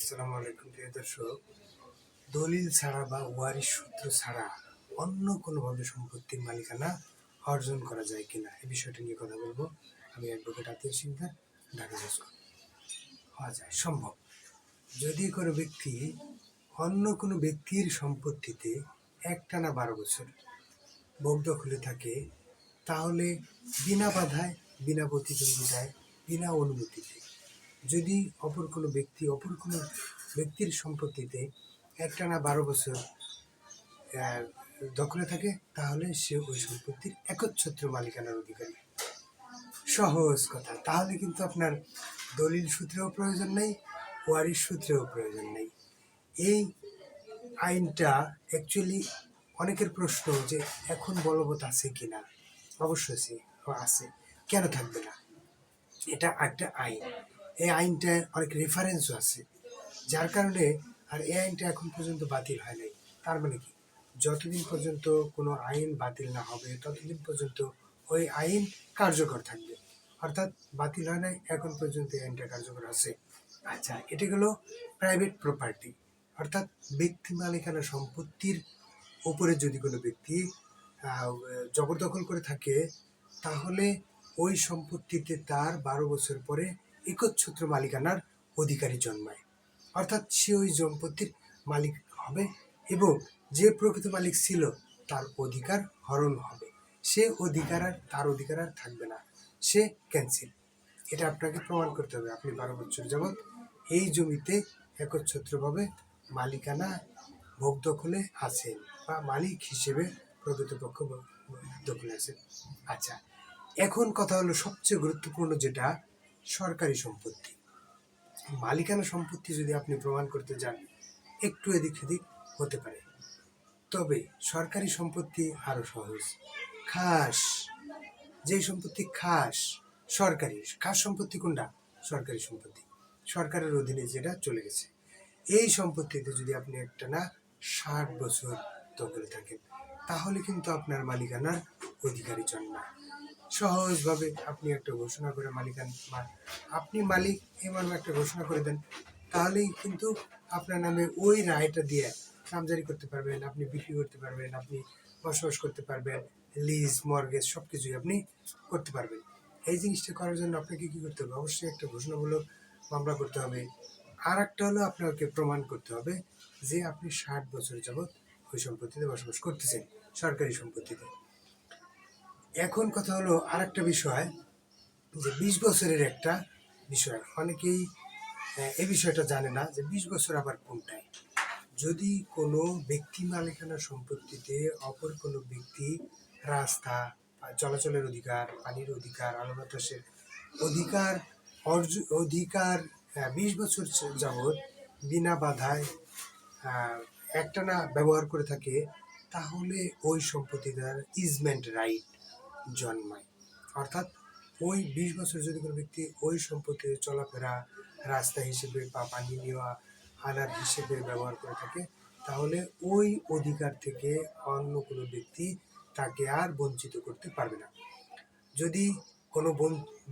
আসসালামু আলাইকুম প্রিয় দর্শক। দলিল ছাড়া বা ওয়ারিশ সূত্র ছাড়া অন্য কোনোভাবে সম্পত্তির মালিকানা অর্জন করা যায় কিনা এই বিষয়টা নিয়ে কথা বলবো। আমি অ্যাডভোকেট আতিউর সিকদার, ঢাকা জজ। হওয়া যায়, সম্ভব। যদি কোনো ব্যক্তি অন্য কোনো ব্যক্তির সম্পত্তিতে একটানা 12 বছর ভোগ দখলে থাকে, তাহলে বিনা বাধায়, বিনা প্রতিদ্বন্দ্বিতায়, বিনা অনুমতিতে যদি অপর কোনো ব্যক্তির সম্পত্তিতে একটানা 12 বছর দখলে থাকে, তাহলে সে ওই সম্পত্তির একচ্ছত্র মালিকানার অধিকারী। সহজ কথা। তাহলে কিন্তু আপনার দলিল সূত্রেও প্রয়োজন নেই, ওয়ারিশ সূত্রেও প্রয়োজন নেই। এই আইনটা অ্যাকচুয়ালি অনেকের প্রশ্ন যে এখন বলবৎ আছে কিনা। অবশ্যই আছে, কেন থাকবে না? এটা একটা আইন। এই আইনটায় অনেক রেফারেন্সও আছে, যার কারণে আর এই আইনটা এখন পর্যন্ত বাতিল হয় নাই। তার মানে কি, যতদিন পর্যন্ত কোনো আইন বাতিল না হবে ততদিন পর্যন্ত ওই আইন কার্যকর থাকবে। অর্থাৎ বাতিল হয় নাই, এখন পর্যন্ত এই আইনটা কার্যকর আছে। আচ্ছা, এটা হলো প্রাইভেট প্রপার্টি, অর্থাৎ ব্যক্তি মালিকানা সম্পত্তির উপরে যদি কোনো ব্যক্তি জবরদখল করে থাকে, তাহলে ওই সম্পত্তিতে তার 12 বছর পরে একচ্ছত্র মালিকানার অধিকারী জন্মায়। অর্থাৎ সে ওই সম্পত্তির মালিক হবে এবং যে প্রকৃত মালিক ছিল তার অধিকার হরণ হবে। তার অধিকার আর থাকবে না, সে ক্যান্সেল। এটা আপনাকে প্রমাণ করতে হবে আপনি 12 বছর যাবৎ এই জমিতে একচ্ছত্রভাবে মালিকানা ভোগ দখলে আছেন বা মালিক হিসেবে প্রকৃতপক্ষ দখলে আছেন। আচ্ছা, এখন কথা হলো সবচেয়ে গুরুত্বপূর্ণ, যেটা সরকারি সম্পত্তি। মালিকানা সম্পত্তি যদি আপনি প্রমাণ করতে যান, একটু এদিক সেদিক হতে পারে, তবে সরকারি সম্পত্তি আরো সহজ। যে সম্পত্তি সরকারি খাস সম্পত্তি কোনটা? সরকারি সম্পত্তি, সরকারের অধীনে যেটা চলে গেছে। এই সম্পত্তিতে যদি আপনি একটানা 60 বছর দখলে থাকেন, তাহলে কিন্তু আপনার মালিকানার অধিকারী জন্মায়। সহজভাবে আপনি একটা ঘোষণা করে আপনি মালিক এমন একটা ঘোষণা করে দেন, তাহলেই কিন্তু আপনার নামে ওই রায়টা দিয়ে নামজারি করতে পারবেন, আপনি বিক্রি করতে পারবেন, আপনি বসবাস করতে পারবেন, লিজ মর্গেজ সব কিছুই আপনি করতে পারবেন। এই জিনিসটা করার জন্য আপনাকে কী করতে হবে? অবশ্যই একটা ঘোষণামূলক মামলা করতে হবে। আর একটা হলো, আপনাকে প্রমাণ করতে হবে যে আপনি 60 বছর যাবৎ ওই সম্পত্তিতে বসবাস করতেছেন, সরকারি সম্পত্তিতে। এখন কথা হলো আর একটা বিষয়, যে 20 বছরের একটা বিষয়। অনেকেই এই বিষয়টা জানে না যে 20 বছর আবার কোনটায়। যদি কোনো ব্যক্তি মালিকানা সম্পত্তিতে অপর কোনো ব্যক্তি রাস্তা, চলাচলের অধিকার, পানির অধিকার, আলো বাতাসের অধিকার 20 বছর যাবৎ বিনা বাধায় একটানা ব্যবহার করে থাকে, তাহলে ওই সম্পত্তিটার ইজমেন্ট রাইট জন্মায়। অর্থাৎ ওই 20 বছর যদি কোনো ব্যক্তি ওই সম্পত্তির চলাফেরা, রাস্তা হিসেবে বা পানি নেওয়া আনার হিসেবে ব্যবহার করে থাকে, তাহলে ওই অধিকার থেকে অন্য কোনো ব্যক্তি তাকে আর বঞ্চিত করতে পারবে না। যদি কোনো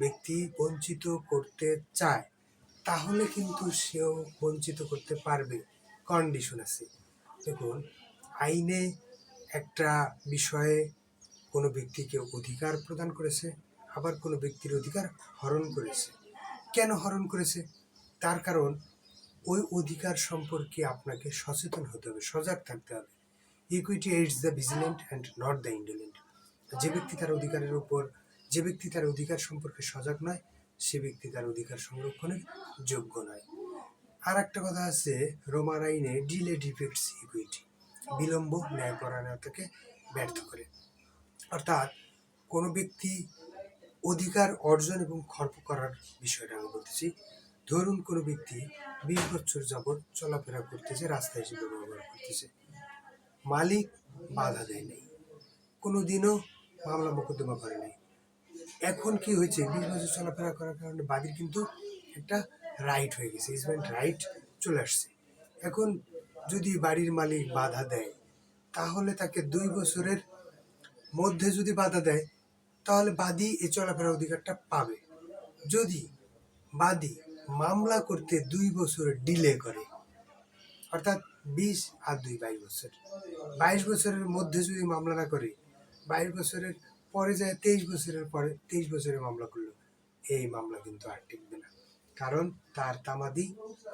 ব্যক্তি বঞ্চিত করতে চায়, তাহলে কিন্তু সেও বঞ্চিত করতে পারবে, কন্ডিশন আছে। দেখুন, আইনে একটা বিষয়ে কোনো ব্যক্তিকে অধিকার প্রদান করেছে, আবার কোনো ব্যক্তির অধিকার হরণ করেছে। কেন হরণ করেছে? তার কারণ ওই অধিকার সম্পর্কে আপনাকে সচেতন হতে হবে, সজাগ থাকতে হবে। Equity aids the vigilant and not the indolent. যে ব্যক্তি তার অধিকার সম্পর্কে সজাগ নয়, সে ব্যক্তি তার অধিকার সংরক্ষণের যোগ্য নয়। আর একটা কথা আছে রোমান আইনে, ডিলে ডিফেক্টস ইকুইটি, বিলম্ব ন্যায়পরায়ণতাকে ব্যর্থ করে। অর্থাৎ কোনো ব্যক্তি অধিকার অর্জন এবং খর্ব করার বিষয়টা আমি বলতেছি। ধরুন কোনো ব্যক্তি 20 বছর যাবৎ চলাফেরা করতেছে, রাস্তা হিসেবে ব্যবহার করতেছে, মালিক বাধা দেয় নাই, কোনোদিনও মামলা মোকদ্দমা করে নাই। এখন কি হয়েছে, 20 বছর চলাফেরা করার কারণে বাদীর কিন্তু একটা রাইট হয়ে গেছে, ইজমেন্ট রাইট চলে আসছে। এখন যদি বাড়ির মালিক বাধা দেয়, তাহলে তাকে 2 বছরের মধ্যে যদি বাধা দেয়, তাহলে বাদী এই চলাফেরার অধিকারটা পাবে। যদি বাদী মামলা করতে 2 বছর ডিলে করে, অর্থাৎ 20 আর 2 22 বছর, 22 বছরের মধ্যে যদি মামলা না করে, 22 বছরের পরে যায় 23 বছরের পরে 23 বছরে মামলা করলো, এই মামলা কিন্তু আর টিকবে না, কারণ তার তামাদি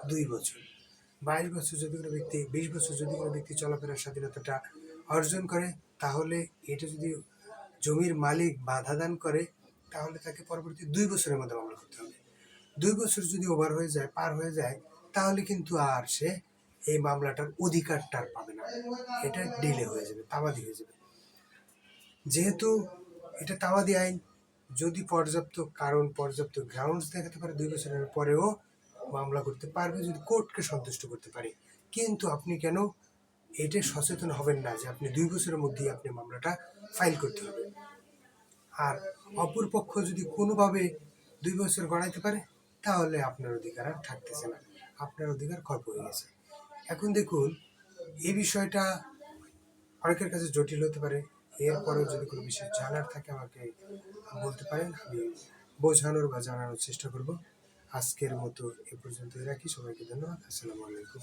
2 বছর। 22 বছর যদি কোনো ব্যক্তি, 20 বছর যদি কোনো ব্যক্তি চলাফেরার স্বাধীনতাটা অর্জন করে, তাহলে এটা যদি জমির মালিক বাধা দান করে, তাহলে তাকে পরবর্তী 2 বছরের মধ্যে মামলা করতে হবে। 2 বছর যদি ওভার হয়ে যায়, পার হয়ে যায়, তাহলে কিন্তু আর সে এই মামলাটার অধিকারটা আর পাবে না, এটা ডিলে হয়ে যাবে, তামাদি হয়ে যাবে। যেহেতু এটা তামাদি আইন, যদি পর্যাপ্ত কারণ, পর্যাপ্ত গ্রাউন্ডস দেখাতে পারে, 2 বছরের পরেও মামলা করতে পারবে যদি কোর্টকে সন্তুষ্ট করতে পারে। কিন্তু আপনি কেন এটা সচেতন হবেন না যে আপনি 2 বছরের মধ্যেই আপনি মামলাটা ফাইল করতে হবে? আর অপর পক্ষ যদি কোনোভাবে 2 বছর গড়াইতে পারে, তাহলে আপনার অধিকার আর থাকতেছে না, আপনার অধিকার খর্ব হয়ে গেছে। এখন দেখুন, এই বিষয়টা অনেকের কাছে জটিল হতে পারে, এরপরেও যদি কোনো বিষয় জানার থাকে আমাকে বলতে পারেন, আমি বোঝানোর বা জানানোর চেষ্টা করব। আজকের মতো এ পর্যন্তই রাখি, সবাইকে ধন্যবাদ, আসসালামু আলাইকুম।